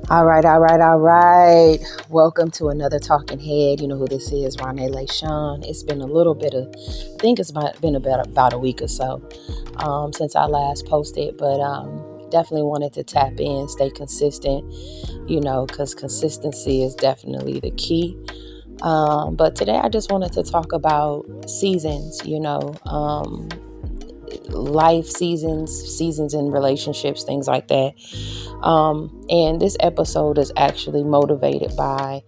All right. Welcome to another Talking Head. You know who this is, Rona'e Le'Shawn. It's been I think it's been about a week or so since I last posted, but definitely wanted to tap in, stay consistent, because consistency is definitely the key. But today I just wanted to talk about seasons, life seasons in relationships, things like that. And this episode is actually motivated by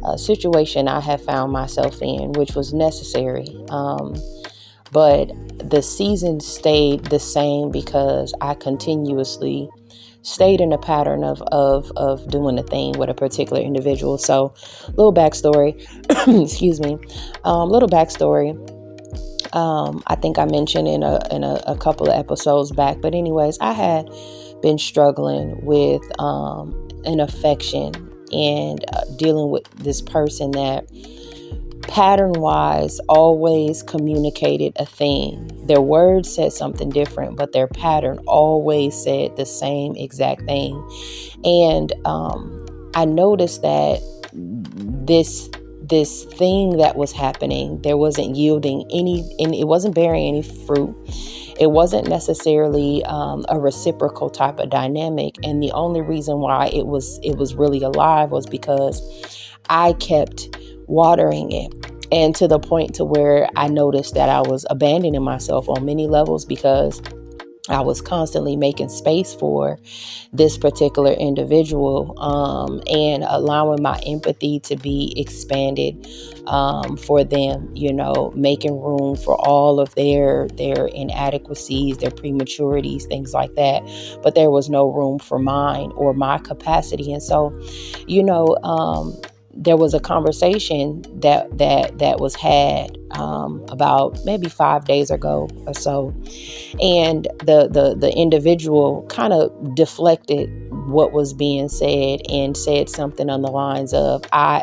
a situation I have found myself in, which was necessary. But the season stayed the same because I continuously stayed in a pattern of doing a thing with a particular individual. So, little backstory, excuse me, little backstory. I think I mentioned in a couple of episodes back, but anyways, I had been struggling with an affection and dealing with this person that pattern-wise always communicated a thing. Their words said something different, but their pattern always said the same exact thing. And I noticed that this thing that was happening, there wasn't yielding any, and it wasn't bearing any fruit. It wasn't necessarily a reciprocal type of dynamic. And the only reason why it was really alive was because I kept watering it. And to the point to where I noticed that I was abandoning myself on many levels because I was constantly making space for this particular individual and allowing my empathy to be expanded for them, making room for all of their inadequacies, their prematurities, things like that. But there was no room for mine or my capacity. And so, there was a conversation that was had about maybe 5 days ago or so, and the individual kind of deflected what was being said and said something on the lines of I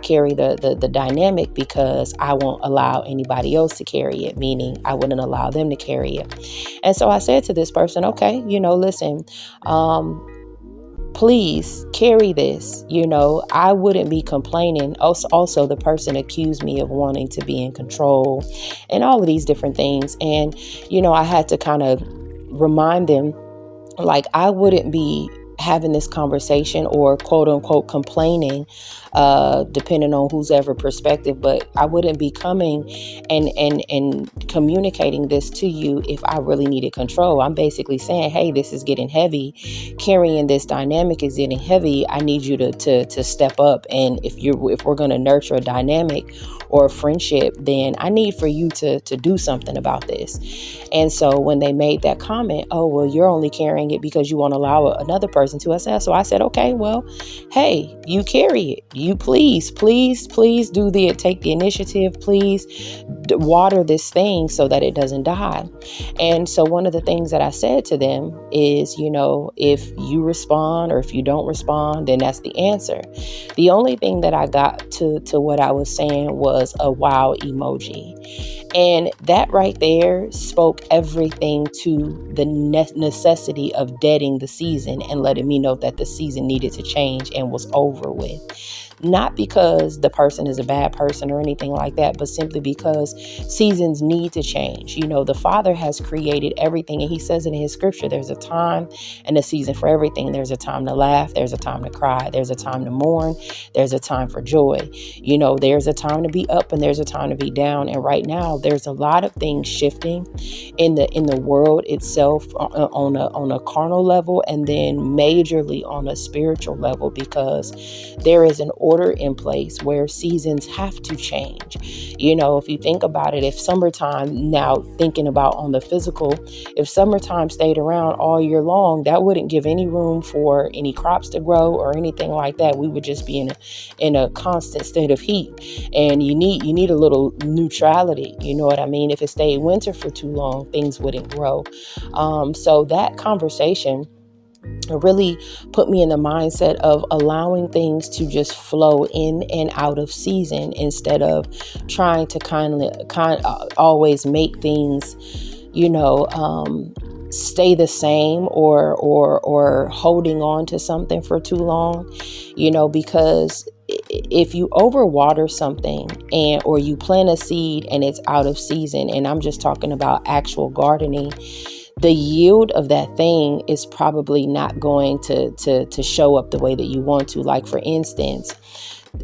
carry the dynamic because I won't allow anybody else to carry it, meaning I wouldn't allow them to carry it. And so I said to this person, okay, listen, please carry this. I wouldn't be complaining. Also, the person accused me of wanting to be in control and all of these different things. And, I had to kind of remind them, like, I wouldn't be having this conversation or quote unquote complaining, depending on whose ever perspective, but I wouldn't be coming and communicating this to you if I really needed control. I'm basically saying, hey, this is getting heavy. Carrying this dynamic is getting heavy. I need you to step up. And if we're going to nurture a dynamic or a friendship, then I need for you to do something about this. And so when they made that comment, oh, well, you're only carrying it because you won't allow another person to assess. So I said, okay, well, hey, you carry it. You please do take the initiative. Please water this thing so that it doesn't die. And so one of the things that I said to them is, if you respond or if you don't respond, then that's the answer. The only thing that I got to what I was saying was a wow emoji. And that right there spoke everything to the necessity of deading the season and letting me know that the season needed to change and was over with. Not because the person is a bad person or anything like that, but simply because seasons need to change. The Father has created everything, and He says in His scripture, there's a time and a season for everything. There's a time to laugh. There's a time to cry. There's a time to mourn. There's a time for joy. There's a time to be up and there's a time to be down. And right now, there's a lot of things shifting in the world itself on a carnal level, and then majorly on a spiritual level, because there is an order in place where seasons have to change. If you think about it, if summertime, now thinking about on the physical, if summertime stayed around all year long, that wouldn't give any room for any crops to grow or anything like that. We would just be in a constant state of heat, and you need a little neutrality. You know what I mean? If it stayed winter for too long, things wouldn't grow. So that conversation really put me in the mindset of allowing things to just flow in and out of season, instead of trying to kind of always make things, stay the same or holding on to something for too long, because if you overwater something or you plant a seed and it's out of season, and I'm just talking about actual gardening, the yield of that thing is probably not going to show up the way that you want to. Like, for instance,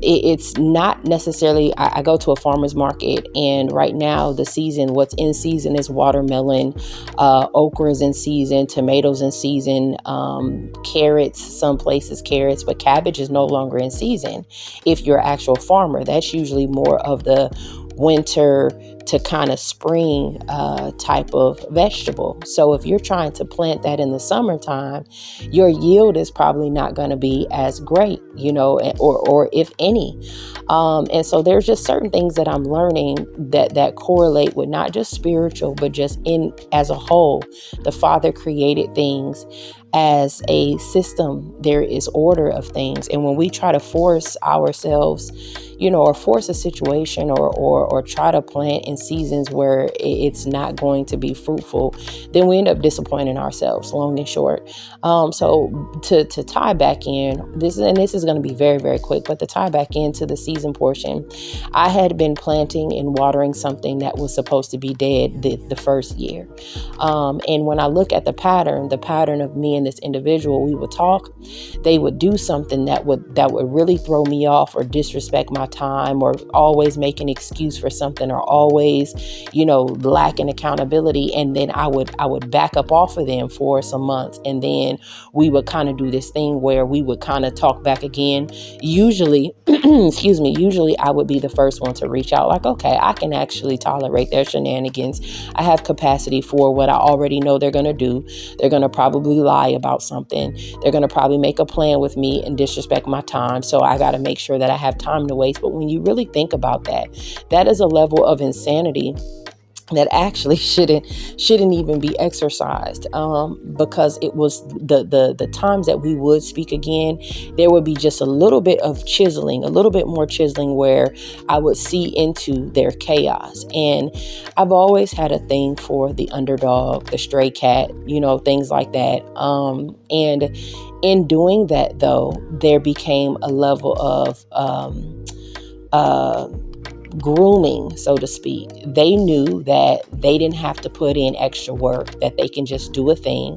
it's not necessarily, I go to a farmer's market, and right now what's in season is watermelon, okra is in season, tomatoes in season, carrots, some places carrots, but cabbage is no longer in season. If you're an actual farmer, that's usually more of the winter to kind of spring type of vegetable. So if you're trying to plant that in the summertime, your yield is probably not going to be as great, or if any. And so there's just certain things that I'm learning that correlate with not just spiritual, but just as a whole. The Father created things as a system. There is order of things. And when we try to force ourselves, or force a situation or try to plant in seasons where it's not going to be fruitful, then we end up disappointing ourselves, long and short. So to tie back in, this is going to be very, very quick, but to tie back into the season portion, I had been planting and watering something that was supposed to be dead the first year. And when I look at the pattern of me and this individual, we would talk, they would do something that would really throw me off or disrespect my time, or always make an excuse for something, or always, lacking accountability. And then I would back up off of them for some months. And then we would kind of do this thing where we would kind of talk back again. Usually, usually I would be the first one to reach out, like, okay, I can actually tolerate their shenanigans. I have capacity for what I already know they're going to do. They're going to probably lie about something. They're going to probably make a plan with me and disrespect my time. So I got to make sure that I have time to waste. But when you really think about that, that is a level of insanity that actually shouldn't even be exercised, because it was the times that we would speak again, there would be just a little bit of chiseling, a little bit more chiseling, where I would see into their chaos. And I've always had a thing for the underdog, the stray cat, things like that. And in doing that, though, there became a level of grooming, so to speak. They knew that they didn't have to put in extra work, that they can just do a thing.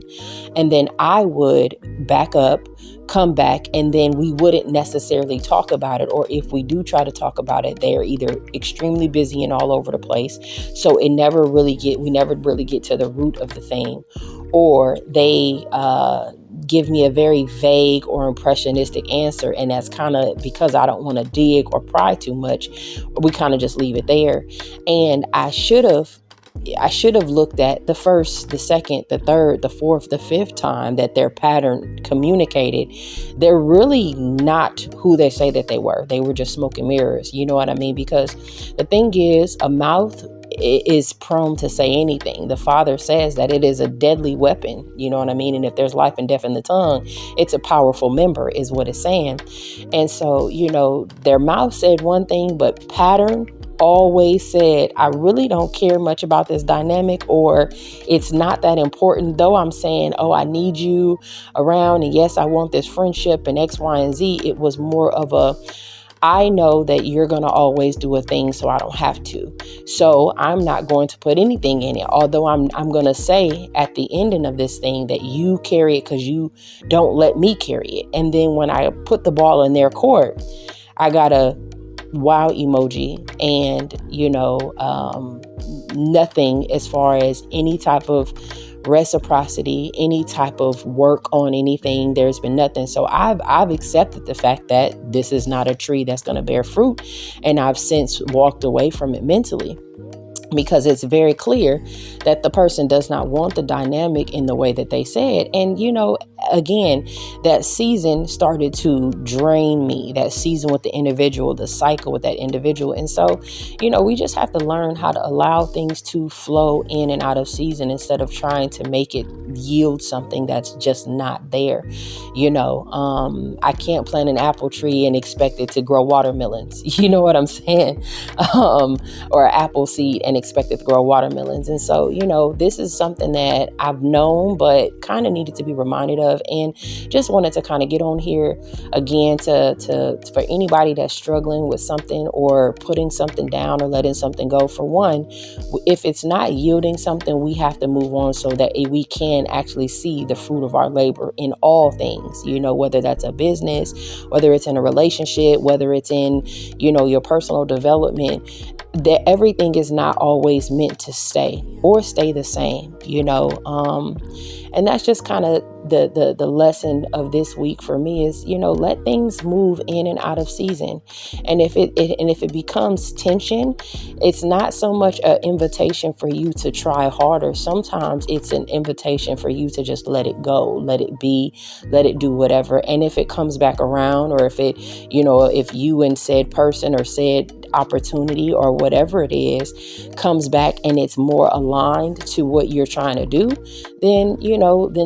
And then I would back up, come back, and then we wouldn't necessarily talk about it. Or if we do try to talk about it, they're either extremely busy and all over the place, so we never really get to the root of the thing, or they give me a very vague or impressionistic answer. And that's kind of because I don't want to dig or pry too much. We kind of just leave it there. And I should have looked at the first, the second, the third, the fourth, the fifth time that their pattern communicated. They're really not who they say that they were. They were just smoke and mirrors. You know what I mean? Because the thing is, a mouth is prone to say anything. The Father says that it is a deadly weapon. You know what I mean? And if there's life and death in the tongue, it's a powerful member, is what it's saying. And so, their mouth said one thing, but pattern always said, I really don't care much about this dynamic, or it's not that important, though I'm saying, oh, I need you around, and yes, I want this friendship and X, Y, and Z. It was more of a, I know that you're going to always do a thing, so I don't have to. So I'm not going to put anything in it. Although I'm going to say at the ending of this thing that you carry it because you don't let me carry it. And then when I put the ball in their court, I got a wow emoji and, nothing as far as any type of reciprocity, any type of work on anything. There's been nothing. So I've accepted the fact that this is not a tree that's going to bear fruit. And I've since walked away from it mentally, because it's very clear that the person does not want the dynamic in the way that they said. And, again, that season started to drain me, that season with the individual, the cycle with that individual. And so, we just have to learn how to allow things to flow in and out of season instead of trying to make it yield something that's just not there. I can't plant an apple tree and expect it to grow watermelons. You know what I'm saying? Or an apple seed and expect it to grow watermelons. And so, this is something that I've known, but kind of needed to be reminded of, and just wanted to kind of get on here again to for anybody that's struggling with something or putting something down or letting something go. For one, if it's not yielding something, we have to move on so that we can actually see the fruit of our labor in all things, whether that's a business, whether it's in a relationship, whether it's in, your personal development, that everything is not always meant to stay the same, and that's just kind of the lesson of this week for me is, let things move in and out of season. And if it becomes tension, it's not so much an invitation for you to try harder. Sometimes it's an invitation for you to just let it go, let it be, let it do whatever. And if it comes back around, or if it, if you and said person or said opportunity or whatever it is comes back and it's more aligned to what you're trying to do, then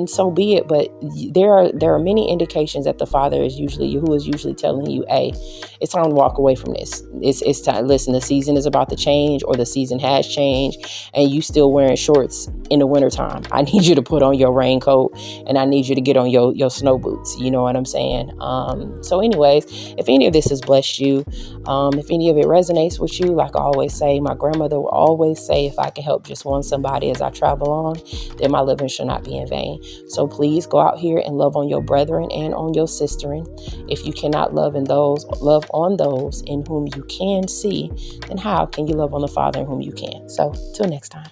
so be it. But there are many indications that the Father is usually, YaHUah is usually telling you, hey, it's time to walk away from this. It's time. Listen, the season is about to change, or the season has changed, and you still wearing shorts in the wintertime. I need you to put on your raincoat, and I need you to get on your snow boots. You know what I'm saying? So anyways, if any of this has blessed you, if any of it resonates with you, like I always say, my grandmother will always say, if I can help just one somebody as I travel on, then my living should not be in vain. So please go out here and love on your brethren and on your sisterin. If you cannot love on those in whom you can see, then how can you love on the Father in whom you can? So till next time.